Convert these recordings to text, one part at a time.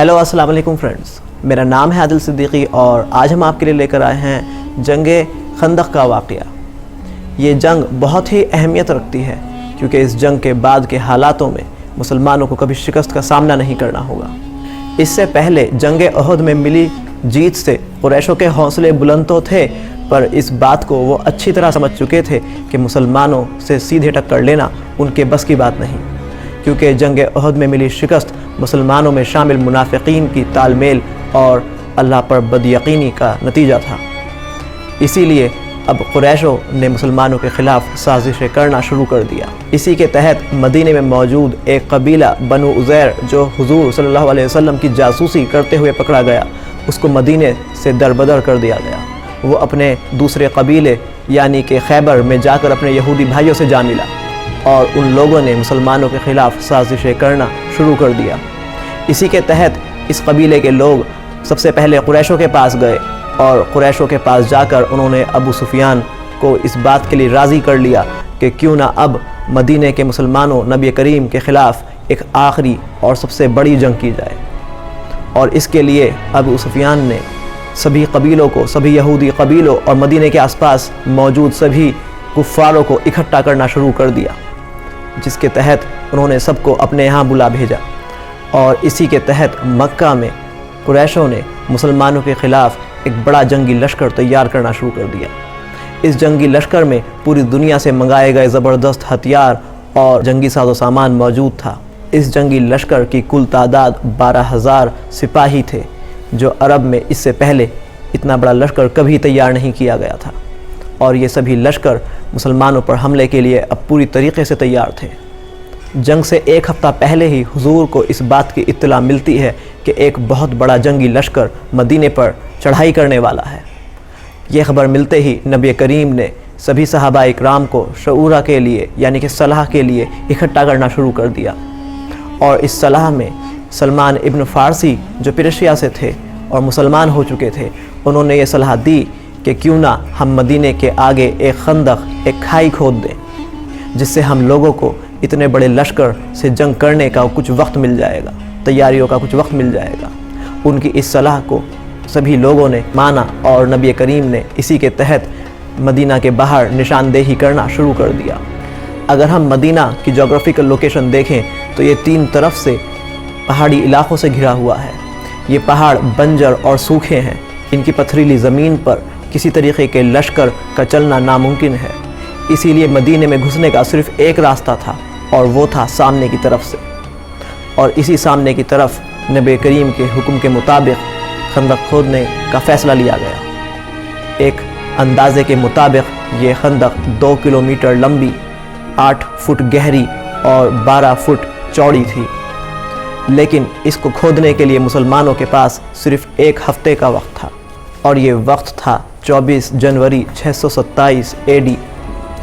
Hello अस्सलाम वालेकुम friends, मेरा नाम है आदिल सिद्दीकी और आज हम आपके लिए लेकर आए हैं जंगे खंदक का वाक़या। ये जंग बहुत ही अहमियत रखती है क्योंकि इस जंग के बाद के हालातों में मुसलमानों को कभी शिकस्त का सामना नहीं करना होगा। इससे पहले जंगे उहद में मिली जीत से कुरैशों के हौसले बुलंद तो थे, पर इस बात को वो अच्छी तरह समझ चुके थे कि मुसलमानों से सीधे टक्कर लेना उनके बस की बात नहीं, क्योंकि जंगे उहद में मिली शिकस्त मुसलमानों में शामिल मुनाफिकीन की तालमेल और अल्लाह पर बदयकीनी का नतीजा था। इसीलिए अब कुरैशों ने मुसलमानों के ख़िलाफ़ साजिशें करना शुरू कर दिया। इसी के तहत मदीने में मौजूद एक कबीला बनु उज़ैर जो हुज़ूर सल्लल्लाहु अलैहि वसल्लम की जासूसी करते हुए पकड़ा गया, उसको मदीने से दरबदर कर दिया गया। वो अपने दूसरे कबीले यानी कि खैबर में जाकर अपने यहूदी भाइयों से जा मिला और उन लोगों ने मुसलमानों के ख़िलाफ़ साजिशें करना शुरू कर दिया। इसी के तहत इस कबीले के लोग सबसे पहले कुरैशों के पास गए और कुरैशों के पास जाकर उन्होंने अबू सुफियान को इस बात के लिए राज़ी कर लिया कि क्यों ना अब मदीने के मुसलमानों नबी करीम के ख़िलाफ़ एक आखिरी और सबसे बड़ी जंग की जाए। और इसके लिए अबू सुफियान ने सभी कबीलों को, सभी यहूदी कबीलों और मदीने के आसपास मौजूद सभी कुफ़ारों को इकट्ठा करना शुरू कर दिया, जिसके तहत उन्होंने सबको अपने यहाँ बुला भेजा। और इसी के तहत मक्का में कुरैशों ने मुसलमानों के ख़िलाफ़ एक बड़ा जंगी लश्कर तैयार करना शुरू कर दिया। इस जंगी लश्कर में पूरी दुनिया से मंगाए गए ज़बरदस्त हथियार और जंगी साजो सामान मौजूद था। इस जंगी लश्कर की कुल तादाद 12,000 सिपाही थे, जो अरब में इससे पहले इतना बड़ा लश्कर कभी तैयार नहीं किया गया था। और ये सभी लश्कर मुसलमानों पर हमले के लिए अब पूरी तरीके से तैयार थे। जंग से एक हफ़्ता पहले ही हुजूर को इस बात की इत्तला मिलती है कि एक बहुत बड़ा जंगी लश्कर मदीने पर चढ़ाई करने वाला है। ये ख़बर मिलते ही नबी करीम ने सभी सहाबा इकराम को शऊरा के लिए यानी कि सलाह के लिए इकट्ठा करना शुरू कर दिया। और इस सलाह में सलमान इब्न फ़ारसी जो पेर्शिया से थे और मुसलमान हो चुके थे, उन्होंने ये सलाह दी कि क्यों ना हम मदीने के आगे एक खंदक, एक खाई खोद दें, जिससे हम लोगों को इतने बड़े लश्कर से जंग करने का कुछ वक्त मिल जाएगा, तैयारियों का कुछ वक्त मिल जाएगा। उनकी इस सलाह को सभी लोगों ने माना और नबी करीम ने इसी के तहत मदीना के बाहर निशानदेही करना शुरू कर दिया। अगर हम मदीना की जोग्राफिकल लोकेशन देखें तो ये 3 तरफ से पहाड़ी इलाकों से घिरा हुआ है। ये पहाड़ बंजर और सूखे हैं। इनकी पथरीली ज़मीन पर किसी तरीके के लश्कर का चलना नामुमकिन है। इसीलिए मदीने में घुसने का सिर्फ एक रास्ता था और वो था सामने की तरफ से। और इसी सामने की तरफ नबी करीम के हुक्म के मुताबिक खंदक खोदने का फ़ैसला लिया गया। एक अंदाजे के मुताबिक ये खंदक 2 किलोमीटर लंबी, 8 फुट गहरी और 12 फुट चौड़ी थी। लेकिन इसको खोदने के लिए मुसलमानों के पास सिर्फ एक हफ़्ते का वक्त था, और ये वक्त था 24 जनवरी 627 AD।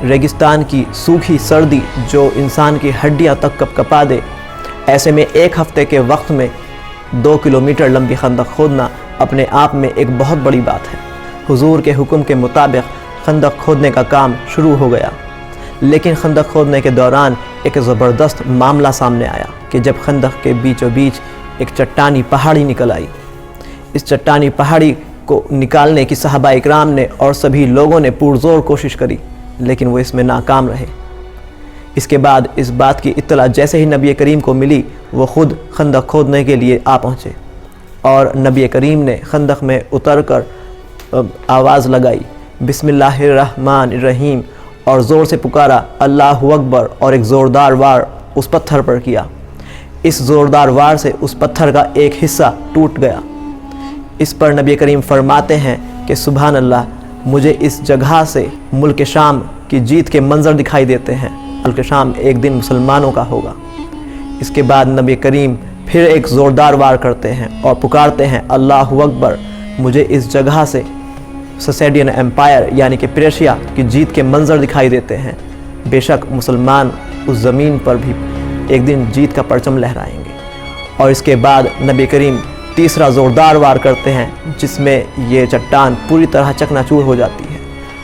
रेगिस्तान की सूखी सर्दी जो इंसान की हड्डियां तक कपकपा दे, ऐसे में एक हफ़्ते के वक्त में 2 किलोमीटर लंबी खंदक खोदना अपने आप में एक बहुत बड़ी बात है। हुजूर के हुक्म के मुताबिक खंदक खोदने का काम शुरू हो गया। लेकिन खंदक खोदने के दौरान एक ज़बरदस्त मामला सामने आया कि जब खंदक के बीचों बीच एक चट्टानी पहाड़ी निकल आई। इस चट्टानी पहाड़ी को निकालने की सहाबा इकराम ने और सभी लोगों ने पुरज़ोर कोशिश करी, लेकिन वो इसमें नाकाम रहे। इसके बाद इस बात की इत्तला जैसे ही नबी करीम को मिली, वो ख़ुद खंदक खोदने के लिए आ पहुँचे और नबी करीम ने खंदक में उतर कर आवाज़ लगाई, बिस्मिल्लाहिर्रहमानिर्रहीम, और ज़ोर से पुकारा अल्लाहु अकबर, और एक ज़ोरदार वार उस पत्थर पर किया। इस ज़ोरदार वार से उस पत्थर का एक हिस्सा टूट गया। इस पर नबी करीम फरमाते हैं कि सुभान अल्लाह, मुझे इस जगह से मुल्क शाम की जीत के मंजर दिखाई देते हैं। मुल्क शाम एक दिन मुसलमानों का होगा। इसके बाद नबी करीम फिर एक ज़ोरदार वार करते हैं और पुकारते हैं अल्लाहु अकबर, मुझे इस जगह से ससेडियन एम्पायर यानी कि पेर्शिया की जीत के मंजर दिखाई देते हैं। बेशक मुसलमान उस ज़मीन पर भी एक दिन जीत का परचम लहराएंगे। और इसके बाद नबी करीम तीसरा ज़ोरदार वार करते हैं, जिसमें ये चट्टान पूरी तरह चकनाचूर हो जाती है।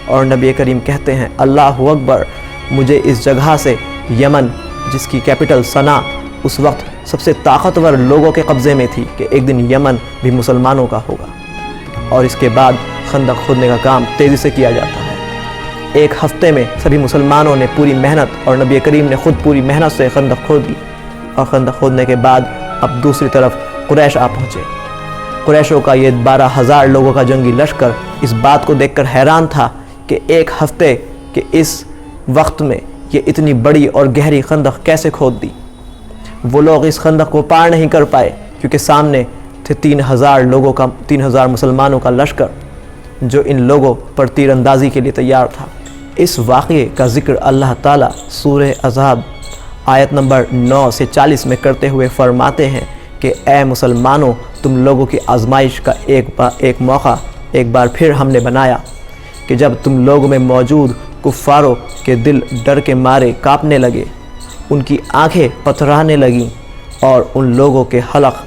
और नबी करीम कहते हैं अल्लाहु अकबर, मुझे इस जगह से यमन जिसकी कैपिटल सना اس وقت سب سے طاقتور لوگوں کے قبضے میں تھی کہ ایک دن یمن بھی مسلمانوں کا ہوگا، اور اس کے بعد خندق کھودنے کا کام تیزی سے کیا جاتا ہے۔ ایک ہفتے میں سبھی مسلمانوں نے پوری محنت، اور نبی کریم نے خود پوری محنت سے خندق کھود لی، اور خندق کھودنے کے بعد اب دوسری طرف قریش آ پہنچے۔ قریشوں کا یہ 12,000 لوگوں کا جنگی لشکر اس بات کو دیکھ کر حیران تھا کہ ایک ہفتے کے اس وقت میں یہ اتنی بڑی اور گہری خندق کیسے کھود دی۔ وہ لوگ اس خندق کو پار نہیں کر پائے کیونکہ سامنے تھے 3,000 مسلمانوں کا لشکر جو ان لوگوں پر تیر اندازی کے لیے تیار تھا۔ اس واقعے کا ذکر اللہ تعالیٰ سورہ احزاب آیت نمبر 9 سے 40 میں کرتے ہوئے فرماتے ہیں کہ اے مسلمانوں، تم لوگوں کی آزمائش کا ایک موقع ایک بار پھر ہم نے بنایا کہ جب تم لوگوں میں موجود کفاروں کے دل ڈر کے مارے کانپنے لگے، ان کی آنکھیں پتھرانے لگیں اور ان لوگوں کے حلق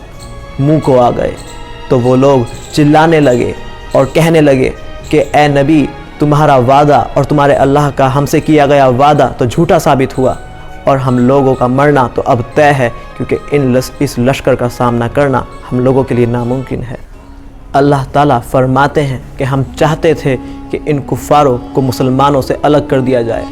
منہ کو آ گئے، تو وہ لوگ چلانے لگے اور کہنے لگے کہ اے نبی، تمہارا وعدہ اور تمہارے اللہ کا ہم سے کیا گیا وعدہ تو جھوٹا ثابت ہوا، اور ہم لوگوں کا مرنا تو اب طے ہے کیونکہ اس لشکر کا سامنا کرنا ہم لوگوں کے لیے ناممکن ہے۔ اللہ تعالیٰ فرماتے ہیں کہ ہم چاہتے تھے کہ ان کفاروں کو مسلمانوں سے الگ کر دیا جائے،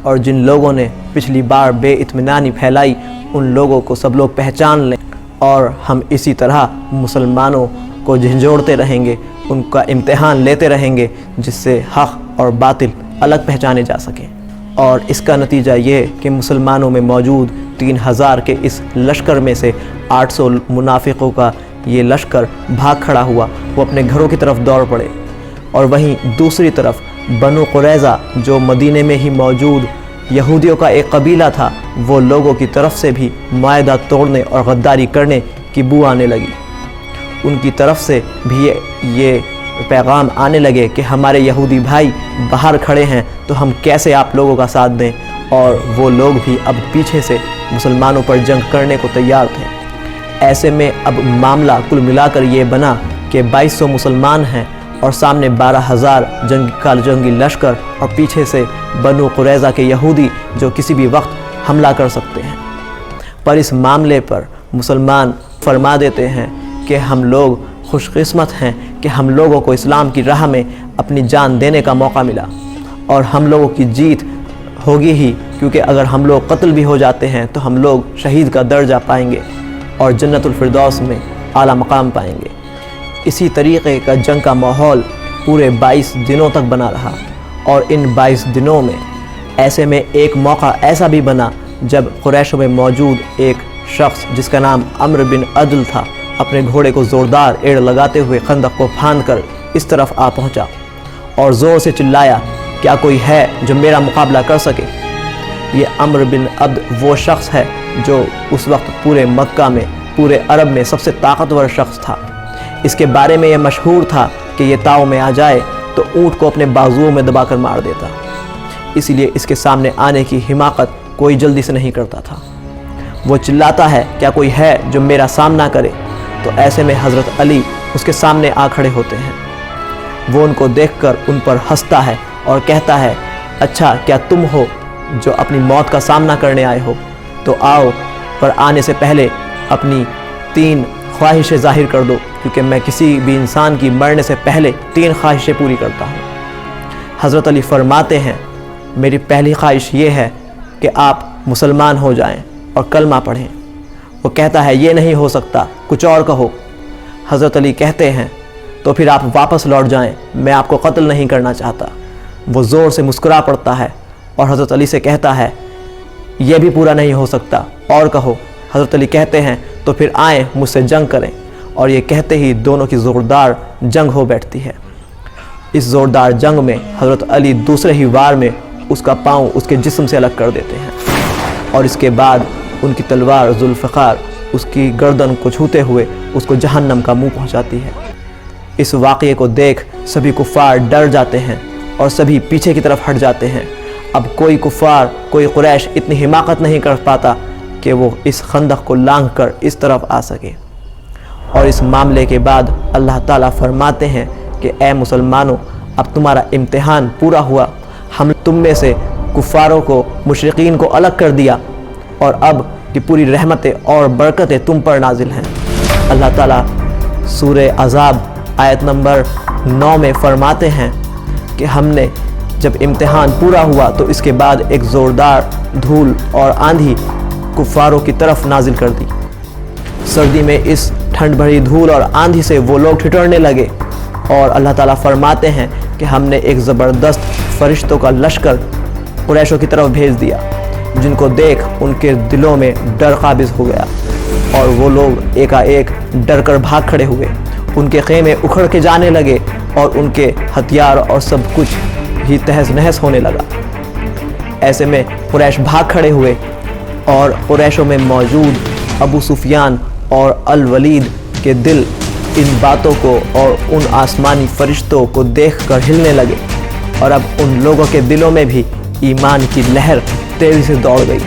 اور جن لوگوں نے پچھلی بار بے اطمینانی پھیلائی ان لوگوں کو سب لوگ پہچان لیں، اور ہم اسی طرح مسلمانوں کو جھنجھوڑتے رہیں گے، ان کا امتحان لیتے رہیں گے جس سے حق اور باطل الگ پہچانے جا سکیں۔ اور اس کا نتیجہ یہ کہ مسلمانوں میں موجود 3,000 کے اس لشکر میں سے 800 منافقوں کا یہ لشکر بھاگ کھڑا ہوا، وہ اپنے گھروں کی طرف دوڑ پڑے، اور وہیں دوسری طرف بنو قریظہ جو مدینے میں ہی موجود یہودیوں کا ایک قبیلہ تھا، وہ لوگوں کی طرف سے بھی معاہدہ توڑنے اور غداری کرنے کی بو آنے لگی۔ ان کی طرف سے بھی یہ پیغام آنے لگے کہ ہمارے یہودی بھائی باہر کھڑے ہیں تو ہم کیسے آپ لوگوں کا ساتھ دیں، اور وہ لوگ بھی اب پیچھے سے مسلمانوں پر جنگ کرنے کو تیار تھے۔ ایسے میں اب معاملہ کل ملا کر یہ بنا کہ 2,200 مسلمان ہیں اور سامنے 12,000 جنگی لشکر، اور پیچھے سے بنو قریظہ کے یہودی جو کسی بھی وقت حملہ کر سکتے ہیں۔ پر اس معاملے پر مسلمان فرما دیتے ہیں کہ ہم لوگ خوش قسمت ہیں کہ ہم لوگوں کو اسلام کی راہ میں اپنی جان دینے کا موقع ملا، اور ہم لوگوں کی جیت ہوگی ہی، کیونکہ اگر ہم لوگ قتل بھی ہو جاتے ہیں تو ہم لوگ شہید کا درجہ پائیں گے اور جنت الفردوس میں اعلیٰ مقام پائیں گے۔ اسی طریقے کا جنگ کا ماحول پورے 22 دنوں تک بنا رہا، اور ان 22 دنوں میں ایسے میں ایک موقع ایسا بھی بنا جب قریشوں میں موجود ایک شخص جس کا نام عمرو بن عدل تھا، اپنے گھوڑے کو زوردار ایڑ لگاتے ہوئے خندق کو پھاند کر اس طرف آ پہنچا اور زور سے چلایا، کیا کوئی ہے جو میرا مقابلہ کر سکے؟ یہ عمرو بن عبد وہ شخص ہے جو اس وقت پورے مکہ میں، پورے عرب میں سب سے طاقتور شخص تھا۔ اس کے بارے میں یہ مشہور تھا کہ یہ تاؤ میں آ جائے تو اونٹ کو اپنے بازوؤں میں دبا کر مار دیتا، اسی لیے اس کے سامنے آنے کی حماقت کوئی جلدی سے نہیں کرتا تھا۔ وہ چلاتا ہے، کیا کوئی ہے جو میرا سامنا کرے؟ تو ایسے میں حضرت علی اس کے سامنے آ کھڑے ہوتے ہیں۔ وہ ان کو دیکھ کر ان پر ہنستا ہے اور کہتا ہے، اچھا کیا تم ہو جو اپنی موت کا سامنا کرنے آئے ہو؟ تو آؤ، پر آنے سے پہلے اپنی 3 خواہشیں ظاہر کر دو، کیونکہ میں کسی بھی انسان کی مرنے سے پہلے 3 خواہشیں پوری کرتا ہوں۔ حضرت علی فرماتے ہیں، میری پہلی خواہش یہ ہے کہ آپ مسلمان ہو جائیں اور کلمہ پڑھیں۔ وہ کہتا ہے، یہ نہیں ہو سکتا، کچھ اور کہو۔ حضرت علی کہتے ہیں، تو پھر آپ واپس لوٹ جائیں، میں آپ کو قتل نہیں کرنا چاہتا۔ وہ زور سے مسکرا پڑتا ہے اور حضرت علی سے کہتا ہے، یہ بھی پورا نہیں ہو سکتا، اور کہو۔ حضرت علی کہتے ہیں، تو پھر آئیں مجھ سے جنگ کریں، اور یہ کہتے ہی دونوں کی زوردار جنگ ہو بیٹھتی ہے۔ اس زوردار جنگ میں حضرت علی دوسرے ہی وار میں اس کا پاؤں اس کے جسم سے الگ کر دیتے ہیں، اور اس کے بعد ان کی تلوار ذوالفقار اس کی گردن کو چھوتے ہوئے اس کو جہنم کا منہ پہنچاتی ہے۔ اس واقعے کو دیکھ سبھی کفار ڈر جاتے ہیں اور سبھی پیچھے کی طرف ہٹ جاتے ہیں۔ اب کوئی کفار، کوئی قریش اتنی حماقت نہیں کر پاتا کہ وہ اس خندق کو لانگھ کر اس طرف آ سکے۔ اور اس معاملے کے بعد اللہ تعالیٰ فرماتے ہیں کہ اے مسلمانوں، اب تمہارا امتحان پورا ہوا، ہم تم میں سے کفاروں کو، مشرکین کو الگ کر دیا، اور اب की पूरी रहमतें और बरकतें तुम पर नाजिल हैं। अल्लाह ताला सूरे अज़ाब आयत नंबर 9 में फरमाते हैं कि हमने जब इम्तिहान पूरा हुआ तो इसके बाद एक ज़ोरदार धूल और आंधी कुफ़ारों की तरफ नाजिल कर दी। सर्दी में इस ठंड भरी धूल और आंधी से वो लोग ठिठुरने लगे और अल्लाह ताला फरमाते हैं कि हमने एक ज़बरदस्त फरिश्तों का लश्कर कुरैशों की तरफ भेज दिया, जिनको देख उनके दिलों में डर काबिज़ हो गया और वो लोग एकाएक डर कर भाग खड़े हुए। उनके खेमे उखड़ के जाने लगे और उनके हथियार और सब कुछ ही तहस नहस होने लगा। ऐसे में कुरैश भाग खड़े हुए और कुरैशों में मौजूद अबू सुफियान और अल वलीद के दिल इन बातों को और उन आसमानी फरिश्तों को देखकर हिलने लगे और अब उन लोगों के दिलों में भी ईमान की लहर तेज़ी से दौड़ गई,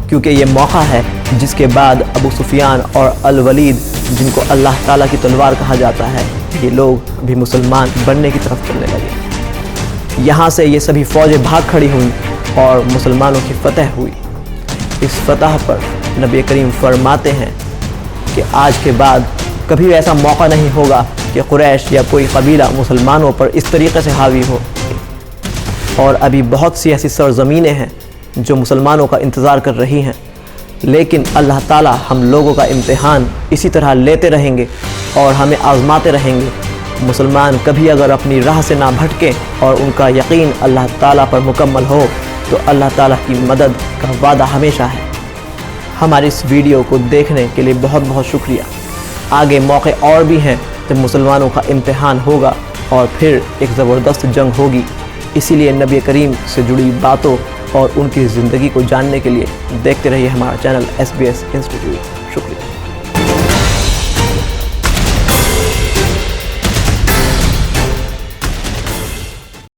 क्योंकि ये मौका है जिसके बाद अबू सुफियान और अल वलीद, जिनको अल्लाह ताला की तलवार कहा जाता है, ये लोग भी मुसलमान बनने की तरफ चलने लगे। यहाँ से ये सभी फ़ौजें भाग खड़ी हुई और मुसलमानों की फतह हुई। इस फतह पर नबी करीम फरमाते हैं कि आज के बाद कभी ऐसा मौका नहीं होगा कि कुरैश या कोई कबीला मुसलमानों पर इस तरीके से हावी हो। और अभी बहुत सी ऐसी सरज़मीनें हैं जो मुसलमानों का इंतज़ार कर रही हैं, लेकिन अल्लाह ताला हम लोगों का इम्तिहान इसी तरह लेते रहेंगे और हमें आज़माते रहेंगे। मुसलमान कभी अगर अपनी राह से ना भटके और उनका यकीन अल्लाह ताला पर मुकम्मल हो तो अल्लाह ताला की मदद का वादा हमेशा है। हमारी इस वीडियो को देखने के लिए बहुत बहुत शुक्रिया। आगे मौके और भी हैं जब मुसलमानों का इम्तिहान होगा और फिर एक ज़बरदस्त जंग होगी। इसीलिए नबी करीम से जुड़ी बातों और उनकी ज़िंदगी को जानने के लिए देखते रहिए हमारा चैनल SBS इंस्टीट्यूट। शुक्रिया।